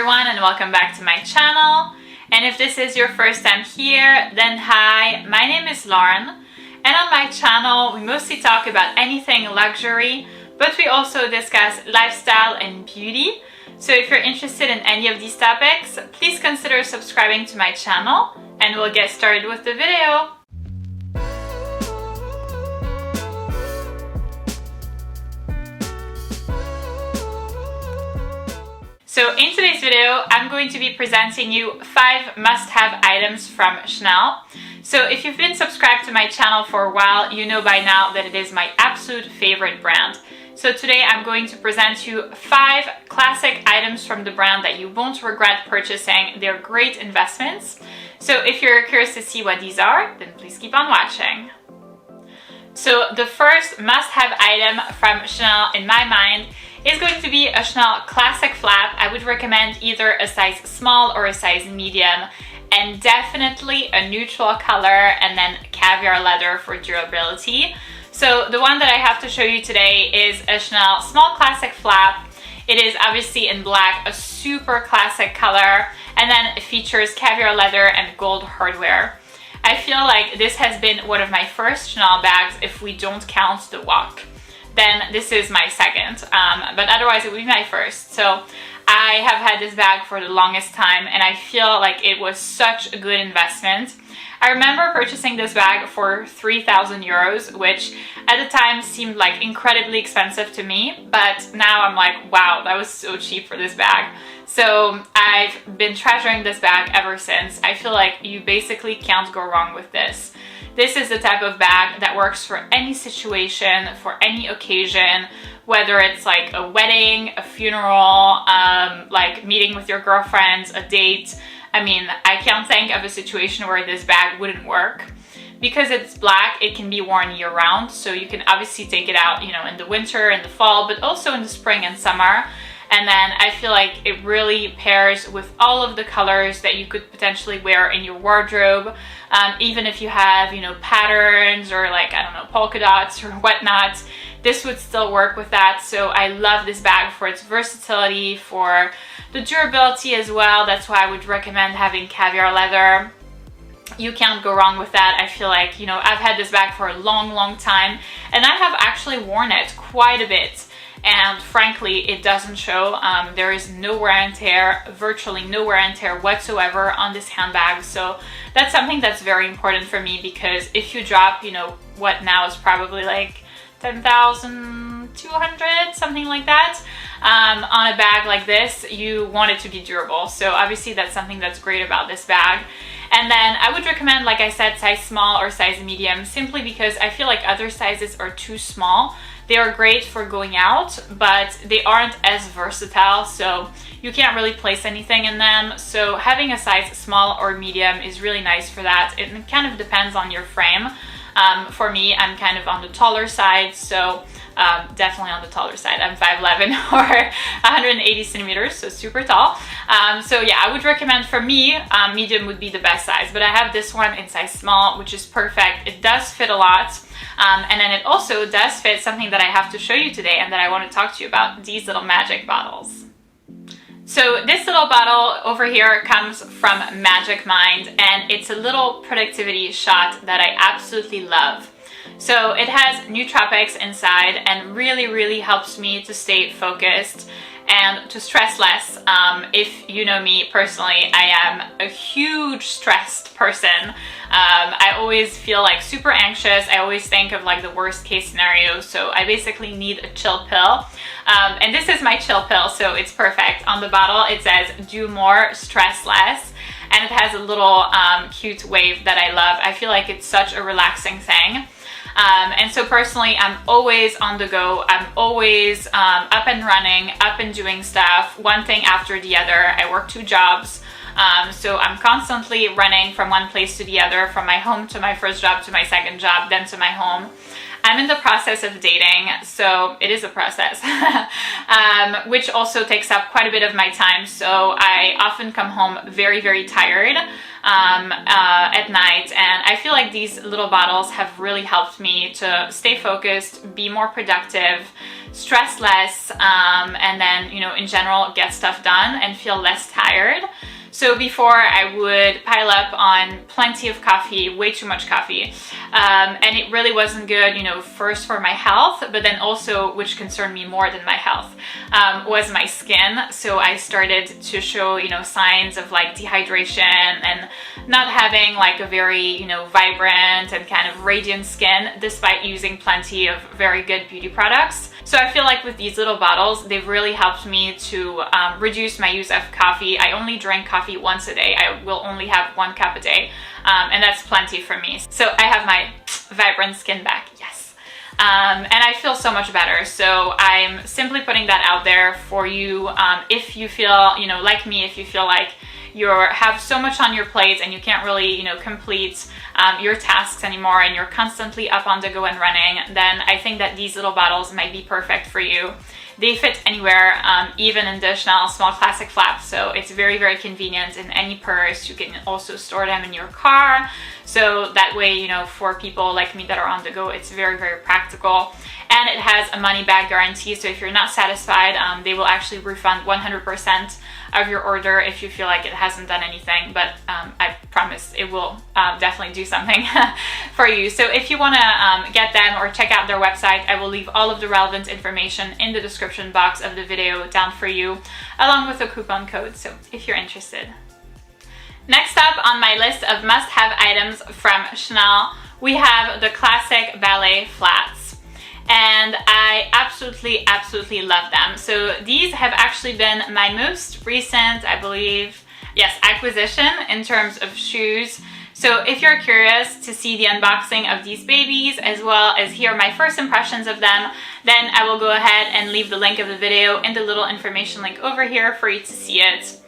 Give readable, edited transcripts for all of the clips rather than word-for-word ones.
everyone and welcome back to my channel. And if this is your first time here, then hi, my name is Lauren. And on my channel, we mostly talk about anything luxury, but we also discuss lifestyle and beauty. So if you're interested in any of these topics, please consider subscribing to my channel and we'll get started with the video. So in today's video, I'm going to be presenting you 5 must-have items from Chanel. So if you've been subscribed to my channel for a while, you know by now that it is my absolute favorite brand. So today I'm going to present you 5 classic items from the brand that you won't regret purchasing. They're great investments. So if you're curious to see what these are, then please keep on watching. So the first must-have item from Chanel in my mind is going to be a Chanel classic flap. I would recommend either a size small or a size medium, and definitely a neutral color and then caviar leather for durability. So the one that I have to show you today is a Chanel small classic flap. It is obviously in black, a super classic color, and then it features caviar leather and gold hardware. I feel like this has been one of my first Chanel bags if we don't count the walk. Then this is my second, but otherwise it would be my first. So I have had this bag for the longest time and I feel like it was such a good investment. I remember purchasing this bag for 3,000 euros, which at the time seemed like incredibly expensive to me, but now I'm like, wow, that was so cheap for this bag. So I've been treasuring this bag ever since. I feel like you basically can't go wrong with this. This is the type of bag that works for any situation, for any occasion, whether it's like a wedding, a funeral, like meeting with your girlfriends, a date. I mean, I can't think of a situation where this bag wouldn't work. Because it's black, it can be worn year-round, so you can obviously take it out, you know, in the winter, in the fall, but also in the spring and summer. And then I feel like it really pairs with all of the colors that you could potentially wear in your wardrobe. Even if you have, you know, patterns or like, I don't know, polka dots or whatnot, this would still work with that. So I love this bag for its versatility, for the durability as well. That's why I would recommend having caviar leather. You can't go wrong with that. I feel like, you know, I've had this bag for a long time and I have actually worn it quite a bit. And frankly, it doesn't show. There is no wear and tear, virtually no wear and tear whatsoever on this handbag. So that's something that's very important for me, because if you drop, you know, what now is probably like 10,200, something like that, on a bag like this, you want it to be durable. So obviously that's something that's great about this bag. And then I would recommend, like I said, size small or size medium, simply because I feel like other sizes are too small. They are great for going out, but they aren't as versatile, so you can't really place anything in them. So having a size small or medium is really nice for that. It kind of depends on your frame. For me, I'm kind of on the taller side, so definitely on the taller side. I'm 5'11" or 180 centimeters, so super tall. So yeah, I would recommend, for me, medium would be the best size, but I have this one in size small, which is perfect. It does fit a lot. And then it also does fit something that I have to show you today and that I want to talk to you about, these little magic bottles. So this little bottle over here comes from Magic Mind, and it's a little productivity shot that I absolutely love. So it has nootropics inside and really helps me to stay focused and to stress less. If you know me personally, I am a huge stressed person. I always feel like super anxious. I always think of like the worst case scenario. So I basically need a chill pill. And this is my chill pill, so it's perfect. On the bottle, it says, do more, stress less. And it has a little cute wave that I love. I feel like it's such a relaxing thing. And so personally, I'm always on the go. I'm always up and running, up and doing stuff, one thing after the other. I work 2 jobs. So I'm constantly running from one place to the other, from my home to my first job to my second job, then to my home. I'm in the process of dating, so it is a process, which also takes up quite a bit of my time. So I often come home very, very tired at night, and I feel like these little bottles have really helped me to stay focused, be more productive, stress less, and then, you know, in general, get stuff done and feel less tired. So before, I would pile up on plenty of coffee, way too much coffee, and it really wasn't good, you know, first for my health, but then also, which concerned me more than my health, was my skin. So I started to show, you know, signs of like dehydration and not having like a very, you know, vibrant and kind of radiant skin, despite using plenty of very good beauty products. So I feel like with these little bottles, they've really helped me to reduce my use of coffee. I only drink coffee once a day. I will only have 1 cup a day, and that's plenty for me. So I have my vibrant skin back, yes. And I feel so much better. So I'm simply putting that out there for you. If you feel, you know, like me, if you feel like you have so much on your plate and you can't really, you know, complete your tasks anymore, and you're constantly up on the go and running, then I think that these little bottles might be perfect for you. They fit anywhere, even in the Chanel small classic flap, so it's very, very convenient in any purse. You can also store them in your car, so that way, you know, for people like me that are on the go, it's very, very practical. And it has a money back guarantee, so if you're not satisfied, they will actually refund 100% of your order if you feel like it hasn't done anything, but I promise it will definitely do something for you. So if you want to get them or check out their website, I will leave all of the relevant information in the description box of the video down for you, along with a coupon code, so if you're interested. Next up on my list of must-have items from Chanel, we have the classic Ballet flats. And I absolutely love them. So these have actually been my most recent, I believe, yes, acquisition in terms of shoes. So if you're curious to see the unboxing of these babies, as well as hear my first impressions of them, then I will go ahead and leave the link of the video in the little information link over here for you to see it.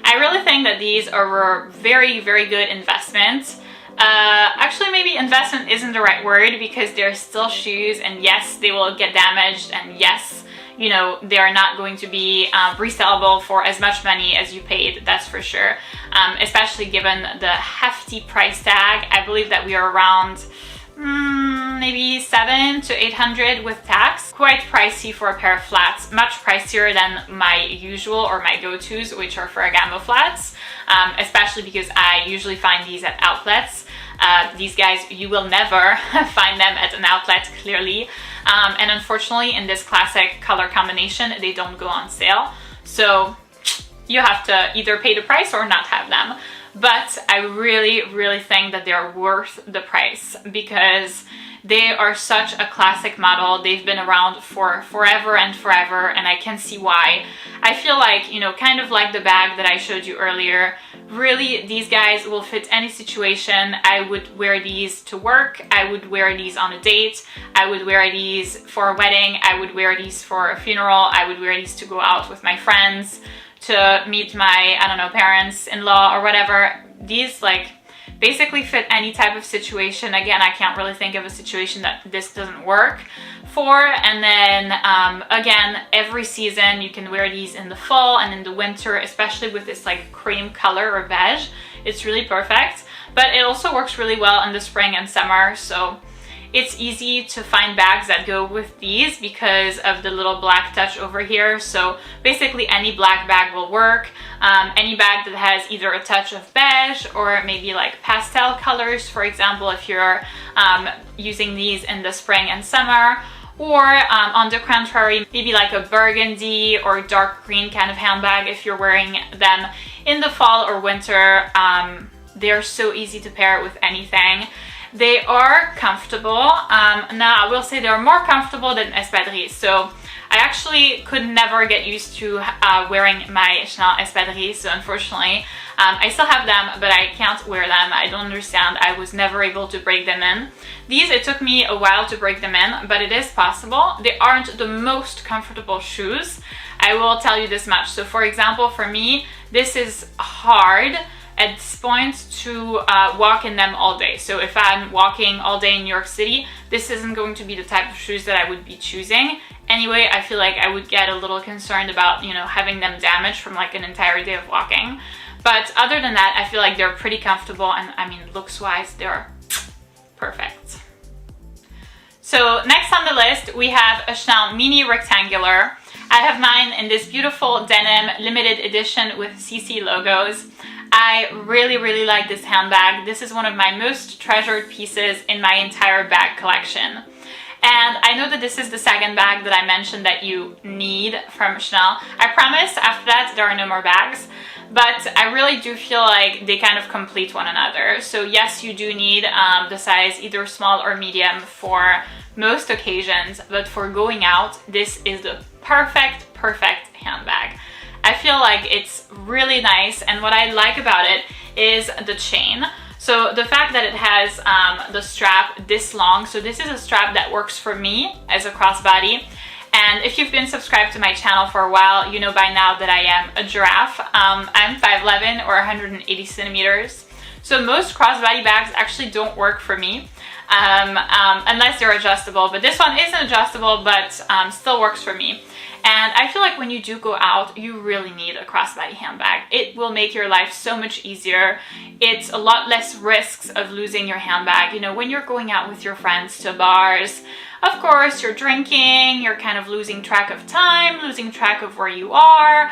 I really think that these are a very, very good investment. Actually, maybe investment isn't the right word, because they're still shoes, and yes, they will get damaged, and yes, you know, they are not going to be resellable for as much money as you paid, that's for sure. Especially given the hefty price tag. I believe that we are around maybe 700 to 800 with tax. Quite pricey for a pair of flats, much pricier than my usual or my go-tos, which are Ferragamo flats, especially because I usually find these at outlets. These guys, you will never find them at an outlet, clearly. And unfortunately, in this classic color combination, they don't go on sale. So you have to either pay the price or not have them. But I really think that they're worth the price, because they are such a classic model. They've been around for forever and forever, and I can see why. I feel like, you know, kind of like the bag that I showed you earlier, really, these guys will fit any situation. I would wear these to work, I would wear these on a date, I would wear these for a wedding, I would wear these for a funeral, I would wear these to go out with my friends, to meet my, I don't know, parents-in-law or whatever. These like basically fit any type of situation. Again, I can't really think of a situation that this doesn't work for. And then again, every season you can wear these in the fall and in the winter, especially with this like cream color or beige. It's really perfect, but it also works really well in the spring and summer. So it's easy to find bags that go with these because of the little black touch over here. So basically any black bag will work. Any bag that has either a touch of beige or maybe like pastel colors, for example, if you're using these in the spring and summer. Or on the contrary, maybe like a burgundy or dark green kind of handbag if you're wearing them in the fall or winter. They're so easy to pair with anything. They are comfortable. Now I will say they're more comfortable than espadrilles. So I actually could never get used to wearing my Chanel espadrilles. So unfortunately, I still have them, but I can't wear them. I don't understand. I was never able to break them in. These, it took me a while to break them in, but it is possible. They aren't the most comfortable shoes. I will tell you this much. So for example, for me, this is hard. at this point to walk in them all day. So if I'm walking all day in New York City, this isn't going to be the type of shoes that I would be choosing. Anyway, I feel like I would get a little concerned about, you know, having them damaged from like an entire day of walking. But other than that, I feel like they're pretty comfortable, and I mean, looks-wise, they're perfect. So next on the list, we have a Chanel Mini Rectangular. I have mine in this beautiful denim limited edition with CC logos. I really like this handbag. This is one of my most treasured pieces in my entire bag collection. And I know that this is the second bag that I mentioned that you need from Chanel. I promise after that there are no more bags, but I really do feel like they kind of complete one another. So yes, you do need the size either small or medium for most occasions, but for going out, this is the perfect handbag. I feel like it's really nice, and what I like about it is the chain. So the fact that it has the strap this long, so this is a strap that works for me as a crossbody. And if you've been subscribed to my channel for a while, you know by now that I am a giraffe. I'm 5'11" or 180 centimeters. So most crossbody bags actually don't work for me unless they're adjustable. But this one isn't adjustable, but still works for me. And I feel like when you do go out, you really need a crossbody handbag. It will make your life so much easier. It's a lot less risks of losing your handbag. You know, when you're going out with your friends to bars, of course, you're drinking, you're kind of losing track of time, losing track of where you are.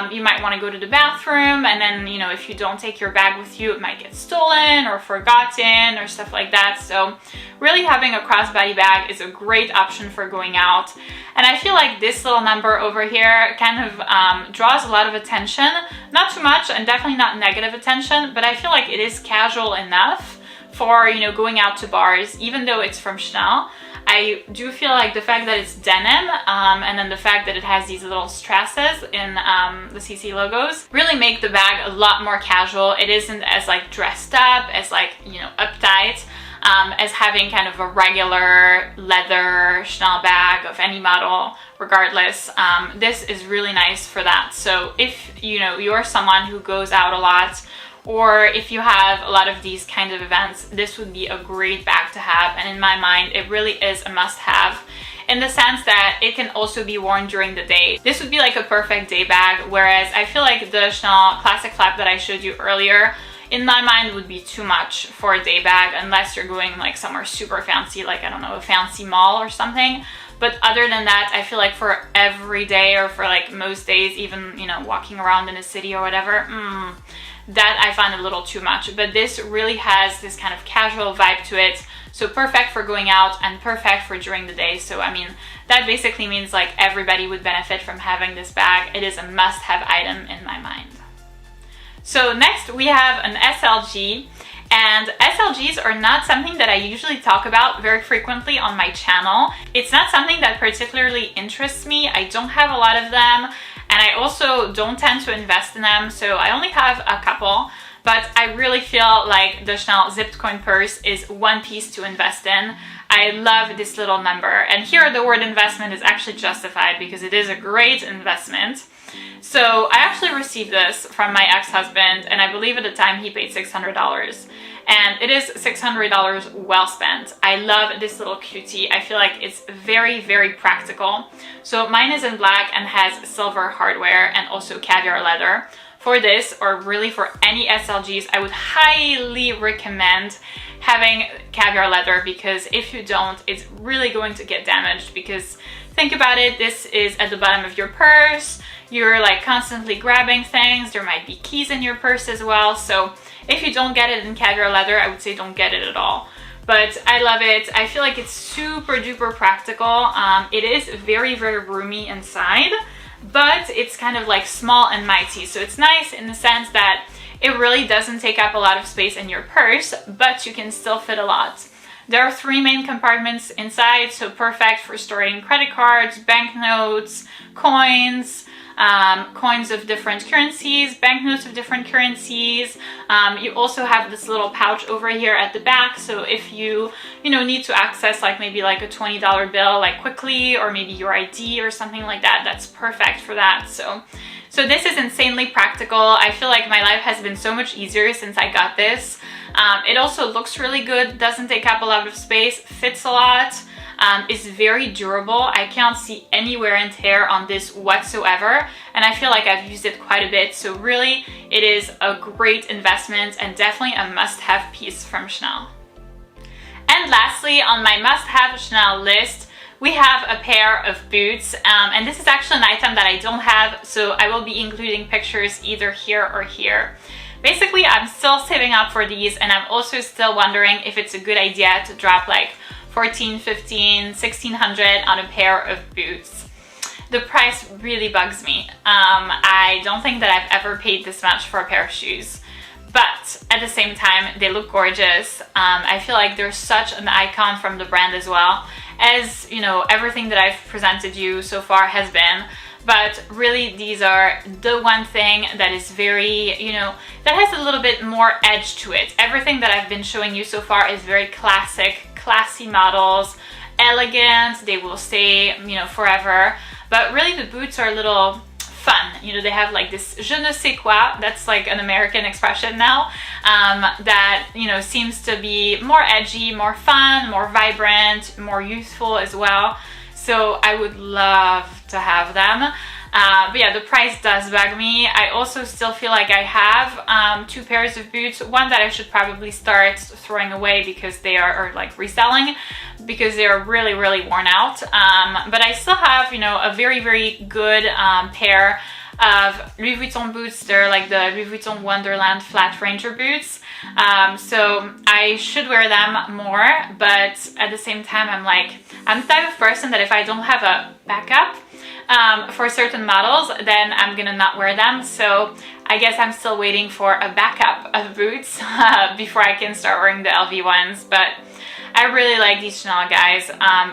You might want to go to the bathroom, and then, you know, if you don't take your bag with you, it might get stolen or forgotten or stuff like that. So really having a crossbody bag is a great option for going out. And I feel like this little number over here kind of draws a lot of attention. Not too much, and definitely not negative attention, but I feel like it is casual enough for, you know, going out to bars, even though it's from Chanel. I do feel like the fact that it's denim and then the fact that it has these little strassers in the CC logos really make the bag a lot more casual. It isn't as like dressed up, as like, you know, uptight, as having kind of a regular leather Chanel bag of any model regardless. This is really nice for that. So if, you know, you're someone who goes out a lot, or if you have a lot of these kind of events, this would be a great bag to have. And in my mind, it really is a must-have in the sense that it can also be worn during the day. This would be like a perfect day bag, whereas I feel like the Chanel Classic Flap that I showed you earlier, in my mind, would be too much for a day bag unless you're going like somewhere super fancy, like, I don't know, a fancy mall or something. But other than that, I feel like for every day, or for like most days, even, you know, walking around in a city or whatever, that I find a little too much. But this really has this kind of casual vibe to it, so perfect for going out and perfect for during the day. So I mean, that basically means like everybody would benefit from having this bag. It is a must-have item in my mind. So next we have an SLG, and SLGs are not something that I usually talk about very frequently on my channel. It's not something that particularly interests me. I don't have a lot of them, and I also don't tend to invest in them, so I only have a couple. But I really feel like the Chanel zipped coin purse is one piece to invest in. I love this little number, and here the word investment is actually justified because it is a great investment. So I actually received this from my ex-husband, and I believe at the time he paid $600. And it is $600 well spent. I love this little cutie. I feel like it's very, very practical. So mine is in black and has silver hardware and also caviar leather. For this, or really for any SLGs, I would highly recommend having caviar leather, because if you don't, it's really going to get damaged. Because think about it, this is at the bottom of your purse. You're like constantly grabbing things. There might be keys in your purse as well. So if you don't get it in caviar leather, I would say don't get it at all. But I love it. I feel like it's super duper practical. It is very, very roomy inside, but it's kind of like small and mighty. So it's nice in the sense that it really doesn't take up a lot of space in your purse, but you can still fit a lot. There are 3 main compartments inside, so perfect for storing credit cards, banknotes, coins, coins of different currencies, banknotes of different currencies. You also have this little pouch over here at the back, so if you need to access like maybe like a $20 bill like quickly, or maybe your ID or something like that, that's perfect for that. So So this is insanely practical. I feel like my life has been so much easier since I got this. It also looks really good, doesn't take up a lot of space, fits a lot, is very durable. I can't see any wear and tear on this whatsoever, and I feel like I've used it quite a bit. So really, it is a great investment and definitely a must-have piece from Chanel. And lastly, on my must-have Chanel list, we have a pair of boots, and this is actually an item that I don't have, so I will be including pictures either here or here. Basically, I'm still saving up for these, and I'm also still wondering if it's a good idea to drop like $1,400, $1,500, $1,600 on a pair of boots. The price really bugs me. I don't think that I've ever paid this much for a pair of shoes, but at the same time, they look gorgeous. I feel like they're such an icon from the brand as well, as you know, everything that I've presented you so far has been. But really, these are the one thing that is very, you know, that has a little bit more edge to it. Everything that I've been showing you so far is very classic, classy models, elegant, they will stay, you know, forever. But really the boots are a little fun. You know, they have like this je ne sais quoi, that's like an American expression now, that, you know, seems to be more edgy, more fun, more vibrant, more youthful as well. So I would love to have them. But yeah, the price does bug me. I also still feel like I have 2 pairs of boots. One that I should probably start throwing away because they are, or like reselling, because they are really, really worn out. But I still have, you know, a very, very good pair of Louis Vuitton boots. They're like the Louis Vuitton Wonderland Flat Ranger boots. So I should wear them more, but at the same time, I'm the type of person that if I don't have a backup for certain models, then I'm gonna not wear them. So I guess I'm still waiting for a backup of boots before I can start wearing the LV ones. But I really like these Chanel, guys.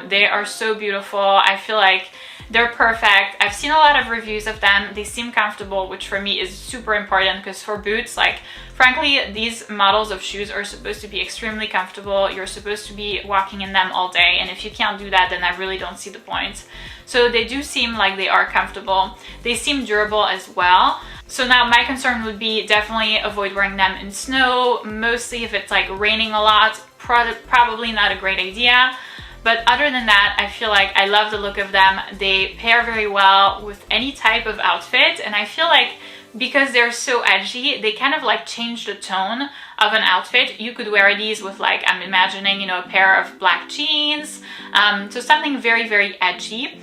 They are so beautiful. I feel like they're perfect. I've seen a lot of reviews of them. They seem comfortable, which for me is super important, because for boots, like, frankly, these models of shoes are supposed to be extremely comfortable. You're supposed to be walking in them all day, and if you can't do that, then I really don't see the point. So they do seem like they are comfortable. They seem durable as well. So now my concern would be definitely avoid wearing them in snow, mostly if it's like raining a lot, probably not a great idea. But other than that, I feel like I love the look of them. They pair very well with any type of outfit, and I feel like because they're so edgy, they kind of like change the tone of an outfit. You could wear these with, like, I'm imagining, you know, a pair of black jeans, so something very, very edgy,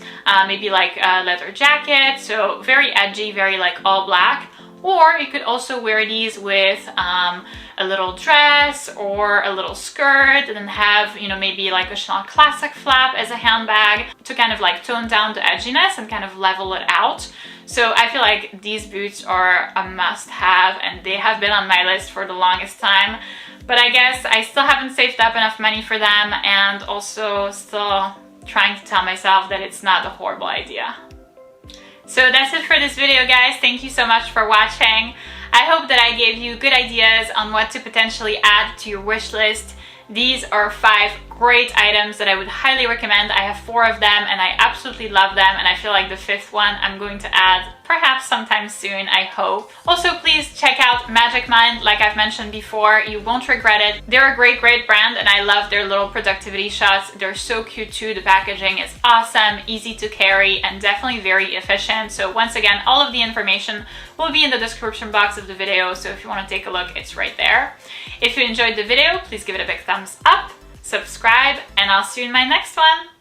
maybe like a leather jacket, so very edgy, very like all black. Or you could also wear these with a little dress or a little skirt, and then have, you know, maybe like a Chanel Classic flap as a handbag to kind of like tone down the edginess and kind of level it out. So I feel like these boots are a must-have, and they have been on my list for the longest time. But I guess I still haven't saved up enough money for them, and also still trying to tell myself that it's not a horrible idea. So that's it for this video, guys. Thank you so much for watching. I hope that I gave you good ideas on what to potentially add to your wish list. These are 5 great items that I would highly recommend. I have 4 of them and I absolutely love them, and I feel like the 5th one I'm going to add perhaps sometime soon, I hope. Also, please check out Magic Mind. Like I've mentioned before, you won't regret it. They're a great brand, and I love their little productivity shots. They're so cute too. The packaging is awesome, easy to carry, and definitely very efficient. So once again, all of the information will be in the description box of the video, so if you want to take a look, it's right there. If you enjoyed the video, please give it a big thumbs up, subscribe, and I'll see you in my next one.